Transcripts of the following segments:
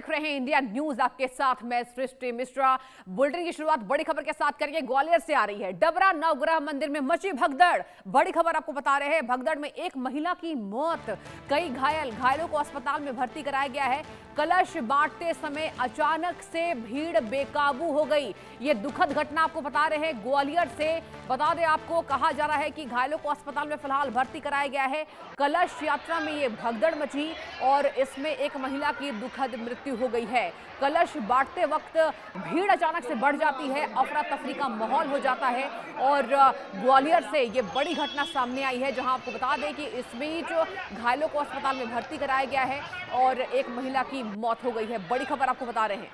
देख रहे हैं इंडिया न्यूज, आपके साथ मैं सृष्टि मिश्रा। बुलेटिन की शुरुआत बड़ी खबर के साथ करेंगे। ग्वालियर से आ रही है। डबरा नवग्रह मंदिर में मची भगदड़। बड़ी खबर आपको बता रहे हैं। भगदड़ में एक महिला की मौत, कई घायलों को अस्पताल में भर्ती कराया गया है। कलश बांटते समय अचानक से भीड़ बेकाबू हो गई। ये दुखद घटना आपको बता रहे हैं ग्वालियर से। बता दें आपको, कहा जा रहा है कि घायलों को अस्पताल में फिलहाल भर्ती कराया गया है। कलश यात्रा में ये भगदड़ मची और इसमें एक महिला की दुखद मृत्यु हो गई है। कलश बांटते वक्त भीड़ अचानक से बढ़ जाती है, अफरा तफरी का माहौल हो जाता है और ग्वालियर से ये बड़ी घटना सामने आई है, जहां आपको बता दें कि इस बीच घायलों को अस्पताल में भर्ती कराया गया है और एक महिला की मौत हो गई है। बड़ी खबर आपको बता रहे हैं,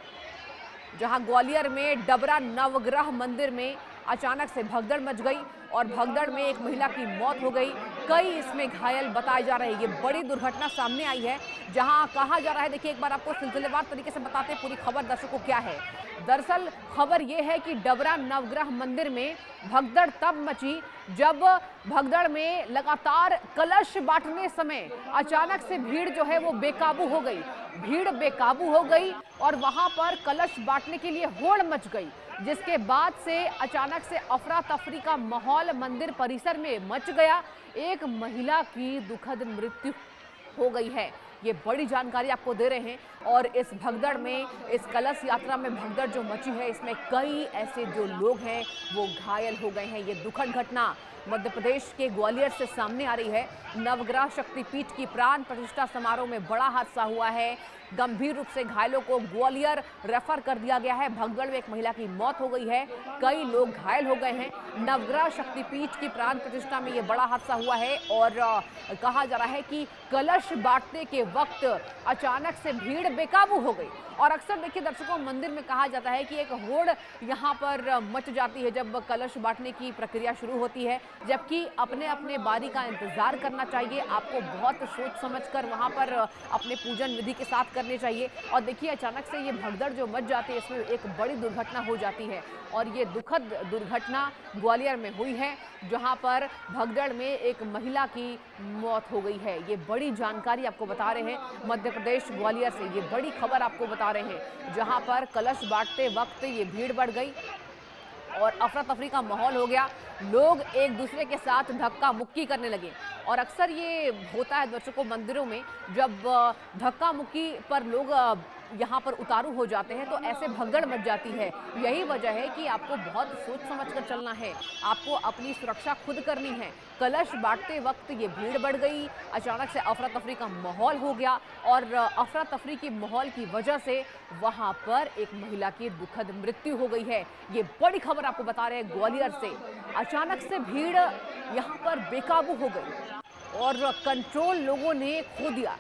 जहां ग्वालियर में डबरा नवग्रह मंदिर में अचानक से भगदड़ मच गई और भगदड़ में एक महिला की मौत हो गई, कई इसमें घायल बताए जा रहे हैं। ये बड़ी दुर्घटना सामने आई है, जहां कहा जा रहा है, देखिए एक बार आपको सिलसिलेवार तरीके से बताते हैं पूरी खबर दर्शकों क्या है। दरअसल खबर यह है कि डबरा नवग्रह मंदिर में भगदड़ तब मची जब भगदड़ में लगातार कलश बांटने समय अचानक से भीड़ जो है वो बेकाबू हो गई। भीड़ बेकाबू हो गई और वहां पर कलश बांटने के लिए होड़ मच गई, जिसके बाद से अचानक से अफरा तफरी का माहौल मंदिर परिसर में मच गया। एक महिला की दुखद मृत्यु हो गई है। ये बड़ी जानकारी आपको दे रहे हैं और इस भगदड़ में, इस कलश यात्रा में भगदड़ जो मची है, इसमें कई ऐसे जो लोग हैं वो घायल हो गए हैं। ये दुखद घटना मध्य प्रदेश के ग्वालियर से सामने आ रही है। नवग्रह शक्तिपीठ की प्राण प्रतिष्ठा समारोह में बड़ा हादसा हुआ है। गंभीर रूप से घायलों को ग्वालियर रेफर कर दिया गया है। भगदड़ में एक महिला की मौत हो गई है, कई लोग घायल हो गए हैं। नवग्रह शक्तिपीठ की प्राण प्रतिष्ठा में ये बड़ा हादसा हुआ है और कहा जा रहा है कि कलश बांटने के वक्त अचानक से भीड़ बेकाबू हो गई। और अक्सर देखिए दर्शकों, मंदिर में कहा जाता है कि एक होड़ यहाँ पर मच जाती है जब कलश बांटने की प्रक्रिया शुरू होती है, जबकि अपने अपने बारी का इंतजार करना चाहिए। आपको बहुत सोच समझकर वहाँ पर अपने पूजन विधि के साथ करने चाहिए। और देखिए अचानक से ये भगदड़ जो मच जाती है, इसमें एक बड़ी दुर्घटना हो जाती है और ये दुखद दुर्घटना ग्वालियर में हुई है, जहां पर भगदड़ में एक महिला की मौत हो गई है। ये बड़ी जानकारी आपको बता रहे हैं मध्य प्रदेश ग्वालियर से। ये बड़ी खबर आपको बता रहे हैं, जहां पर कलश बांटते वक्त ये भीड़ बढ़ गई और अफरा तफरी का माहौल हो गया। लोग एक दूसरे के साथ धक्का मुक्की करने लगे और अक्सर ये होता है दर्शकों, मंदिरों में जब धक्का मुक्की पर लोग यहाँ पर उतारू हो जाते हैं तो ऐसे भगदड़ मच जाती है। यही वजह है कि आपको बहुत सोच समझ कर चलना है, आपको अपनी सुरक्षा खुद करनी है। कलश बांटते वक्त ये भीड़ बढ़ गई, अचानक से अफरा तफरी का माहौल हो गया और अफरा तफरी की माहौल की वजह से वहाँ पर एक महिला की दुखद मृत्यु हो गई है। ये बड़ी खबर आपको बता रहे हैं ग्वालियर से। अचानक से भीड़ यहाँ पर बेकाबू हो गई और कंट्रोल लोगों ने खो दिया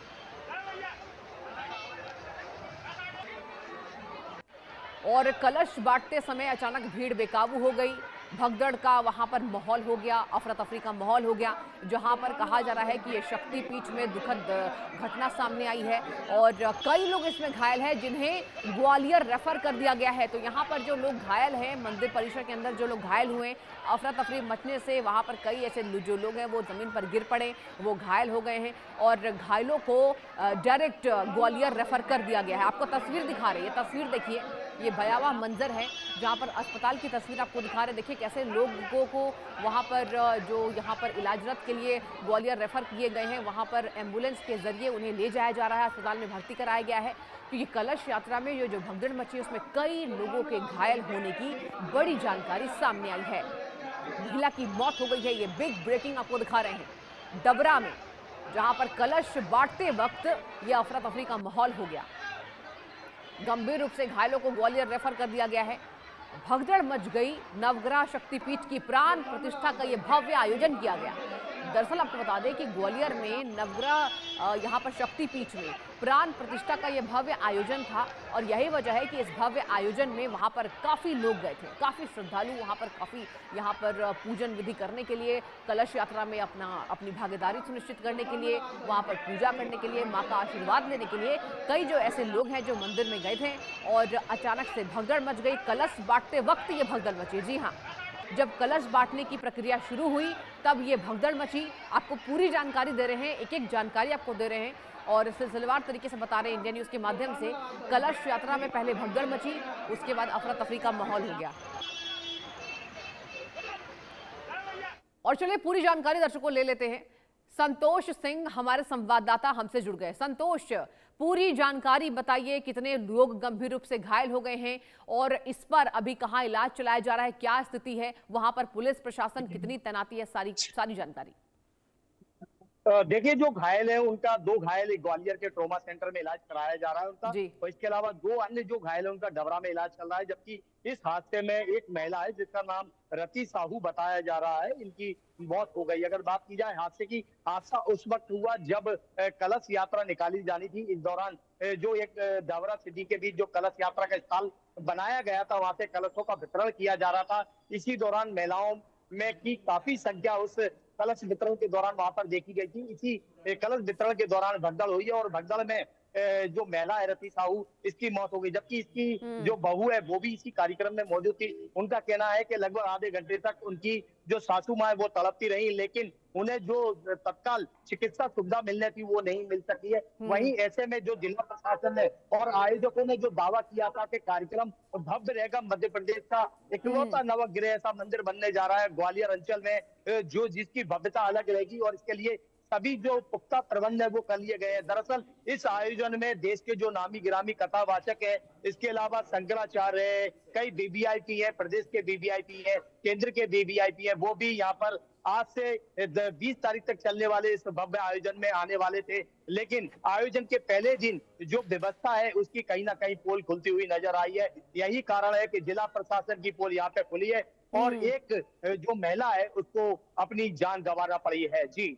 और कलश बांटते समय अचानक भीड़ बेकाबू हो गई। भगदड़ का वहां पर माहौल हो गया, अफरा तफरी का माहौल हो गया, जहां पर कहा जा रहा है कि ये शक्तिपीठ में दुखद घटना सामने आई है और कई लोग इसमें घायल हैं, जिन्हें ग्वालियर रेफर कर दिया गया है। तो यहाँ पर जो लोग घायल हैं, मंदिर परिसर के अंदर जो लोग घायल हुए, अफरा तफरी मचने से वहाँ पर कई ऐसे जो लोग हैं वो ज़मीन पर गिर पड़े, वो घायल हो गए हैं और घायलों को डायरेक्ट ग्वालियर रेफर कर दिया गया है। आपको तस्वीर दिखा रही है, तस्वीर देखिए, ये भयावह मंजर है जहाँ पर अस्पताल की तस्वीर आपको दिखा रहे हैं। देखिए कैसे लोगों को वहाँ पर जो यहाँ पर इलाजरत के लिए ग्वालियर रेफर किए गए हैं, वहाँ पर एम्बुलेंस के जरिए उन्हें ले जाया जा रहा है, अस्पताल में भर्ती कराया गया है। क्योंकि कलश यात्रा में जो भगदड़ मची उसमें कई लोगों के घायल होने की बड़ी जानकारी सामने आई है। महिला की मौत हो गई है। ये बिग ब्रेकिंग आपको दिखा रहे हैं डबरा में, जहाँ पर कलश बांटते वक्त ये अफरा तफरी का माहौल हो गया। गंभीर रूप से घायलों को ग्वालियर रेफर कर दिया गया है। भगदड़ मच गई। नवग्रह शक्तिपीठ की प्राण प्रतिष्ठा का यह भव्य आयोजन किया गया। दरअसल आपको बता दें कि ग्वालियर में नवग्रह यहाँ पर शक्तिपीठ में प्राण प्रतिष्ठा का यह भव्य आयोजन था और यही वजह है कि इस भव्य आयोजन में वहाँ पर काफ़ी लोग गए थे, काफ़ी श्रद्धालु वहाँ पर यहाँ पर पूजन विधि करने के लिए, कलश यात्रा में अपनी भागीदारी सुनिश्चित करने के लिए, वहाँ पर पूजा करने के लिए, माँ का आशीर्वाद लेने के लिए कई जो ऐसे लोग हैं जो मंदिर में गए थे और अचानक से भगदड़ मच गई। कलश बांटते वक्त ये भगदड़ मची। जी हाँ, जब कलश बांटने की प्रक्रिया शुरू हुई तब ये भगदड़ मची। आपको पूरी जानकारी दे रहे हैं, एक एक जानकारी आपको दे रहे हैं और सिलसिलेवार तरीके से बता रहे हैं इंडिया न्यूज के माध्यम से। कलश यात्रा में पहले भगदड़ मची, उसके बाद अफरा तफरी का माहौल हो गया। और चलिए पूरी जानकारी दर्शकों ले लेते हैं। संतोष सिंह हमारे संवाददाता हमसे जुड़ गए। संतोष, पूरी जानकारी बताइए, कितने लोग गंभीर रूप से घायल हो गए हैं और इस पर अभी कहां इलाज चलाया जा रहा है, क्या स्थिति है वहां पर, पुलिस प्रशासन कितनी तैनाती है, सारी जानकारी। देखिए, जो घायल है उनका, 2 घायल ग्वालियर के ट्रॉमा सेंटर में इलाज कराया जा रहा है उनका, और इसके अलावा 2 अन्य जो घायल है उनका डबरा में इलाज चल रहा है। जबकि इस हादसे में एक महिला है जिसका नाम रति साहू बताया जा रहा है, इनकी मौत हो गई। अगर बात की जाए हादसे की, हादसा उस वक्त हुआ जब कलश यात्रा निकाली जानी थी। इस दौरान जो एक डबरा सिटी के बीच जो कलश यात्रा का स्थल बनाया गया था, वहां से कलशों का वितरण किया जा रहा था। इसी दौरान महिलाओं में की काफी संख्या उस कलश वितरण के दौरान वहां पर देखी गई थी। इसी कलश वितरण के दौरान भगदड़ हुई है और भगदड़ में जो महिला है रति साहू, इसकी मौत हो गई। जबकि इसकी जो बहू है वो भी इसी कार्यक्रम में मौजूद थी। उनका कहना है कि लगभग आधे घंटे तक उनकी जो सासू माँ है वो तड़पती रही, लेकिन उन्हें जो तत्काल चिकित्सा सुविधा मिलनी थी वो नहीं मिल सकी है। वहीं ऐसे में जो जिला प्रशासन ने और आयोजकों ने जो दावा किया था कि कार्यक्रम भव्य रहेगा, मध्य प्रदेश का इकलौता नवग्रह ऐसा मंदिर बनने जा रहा है ग्वालियर अंचल में, जो जिसकी भव्यता अलग रहेगी और इसके लिए सभी जो पुख्ता प्रबंध है वो कर लिए गए हैं। दरअसल इस आयोजन में देश के जो नामी गिरामी कथावाचक है, इसके अलावा शंकराचार्य है, कई वीवीआईपी है, प्रदेश के वीवीआईपी है, केंद्र के वीवीआईपी है, वो भी यहाँ पर आज से 20 तारीख तक चलने वाले इस भव्य आयोजन में आने वाले थे। लेकिन आयोजन के पहले दिन जो व्यवस्था है उसकी कहीं ना कहीं पोल खुलती हुई नजर आई है। यही कारण है कि जिला प्रशासन की पोल यहाँ पे खुली है और एक जो महिला है उसको अपनी जान गंवाना पड़ी है। जी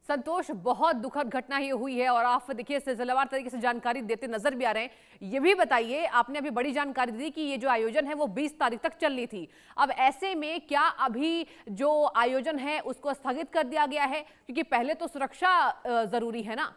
संतोष, बहुत दुखद घटना ही हुई है और आप देखिए सिलसिलेवार तरीके से जानकारी देते नजर भी आ रहे हैं। ये भी बताइए, आपने अभी बड़ी जानकारी दी कि ये जो आयोजन है वो 20 तारीख तक चलनी थी। अब ऐसे में क्या अभी जो आयोजन है उसको स्थगित कर दिया गया है, क्योंकि पहले तो सुरक्षा जरूरी है ना?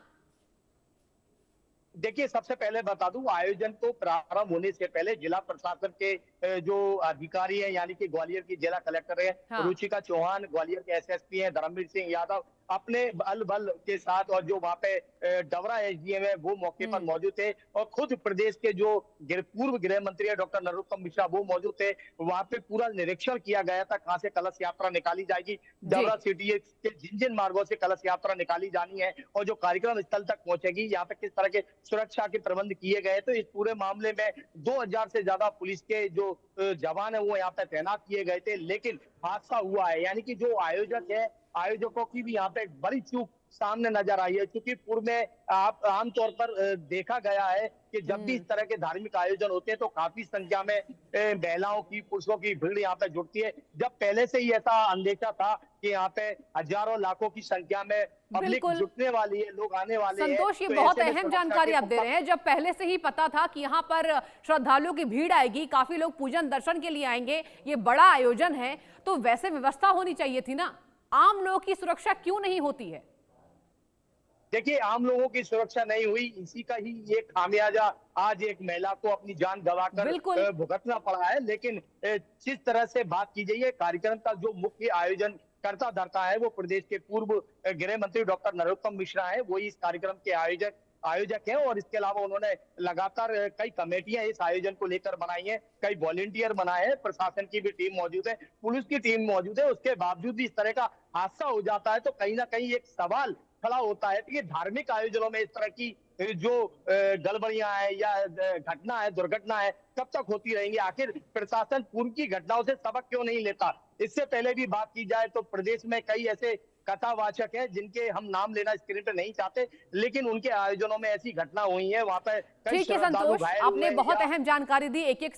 देखिए, सबसे पहले बता दूं, आयोजन को प्रारंभ होने से पहले जिला प्रशासन के जो अधिकारी हैं, यानी कि ग्वालियर की जिला कलेक्टर है रुचिका चौहान, ग्वालियर के एसएसपी हैं धर्मवीर सिंह यादव, अपने बल के साथ, और जो वहाँ पे डबरा एसडीएम है वो मौके पर मौजूद थे, और खुद प्रदेश के जो पूर्व गृह मंत्री है डॉक्टर नरोत्तम मिश्रा वो मौजूद थे। वहाँ पे पूरा निरीक्षण किया गया था कहाँ से कलश यात्रा निकाली जाएगी, डबरा सिटी के जिन जिन मार्गों से कलश यात्रा निकाली जानी है और जो कार्यक्रम स्थल तक पहुंचेगी, यहाँ पे किस तरह के सुरक्षा के प्रबंध किए गए। तो इस पूरे मामले में 2000 से ज्यादा पुलिस के जो जवान है वो यहाँ पे तैनात किए गए थे। लेकिन हादसा हुआ है, यानी कि जो आयोजक है, आयोजकों की भी यहाँ पे एक बड़ी चूक सामने नजर आई है। क्योंकि पूर्व में आप आमतौर पर देखा गया है कि जब भी इस तरह के धार्मिक आयोजन होते हैं तो काफी संख्या में महिलाओं की, पुरुषों की भीड़ यहाँ पे जुटती है। जब पहले से ही ऐसा अंदेशा था कि यहाँ पे हजारों लाखों की संख्या में पब्लिक जुटने वाली है, लोग आने वाले हैं। संतोष, ये बहुत अहम जानकारी आप दे रहे हैं। जब पहले से ही पता था कि यहाँ पर श्रद्धालुओं की भीड़ आएगी, काफी लोग पूजन दर्शन के लिए आएंगे, ये बड़ा आयोजन है, तो वैसे व्यवस्था होनी चाहिए थी ना? आम लोगों की सुरक्षा क्यों नहीं होती है? देखिए, आम लोगों की सुरक्षा नहीं हुई, इसी का ही ये खामियाजा आज एक महिला को अपनी जान गंवाकर भुगतना पड़ा है। लेकिन जिस तरह से बात की गई है, कार्यक्रम का जो मुख्य आयोजन करता धरता है वो प्रदेश के पूर्व गृह मंत्री डॉक्टर नरोत्तम मिश्रा है, वही इस कार्यक्रम के आयोजक हैं। और इसके अलावा उन्होंने लगातार कई कमेटियां इस आयोजन को लेकर बनाई हैं, कई वॉलेंटियर बनाए हैं, प्रशासन की भी टीम मौजूद है, पुलिस की टीम मौजूद है। उसके बावजूद भी इस तरह का हादसा हो जाता है तो कहीं ना कहीं एक सवाल खड़ा होता है कि धार्मिक आयोजनों में इस तरह की जो गड़बड़ियां है या घटना है, दुर्घटना है, कब तक होती रहेंगी? आखिर प्रशासन पूर्व की घटनाओं से सबक क्यों नहीं लेता? इससे पहले भी बात की जाए तो प्रदेश में कई ऐसे कथावाचक हैं जिनके हम नाम लेना स्क्रीन पे नहीं चाहते, लेकिन उनके आयोजनों में ऐसी घटना हुई है, वहां पर ठीक है संतोष, आपने बहुत अहम जानकारी दी, एक एक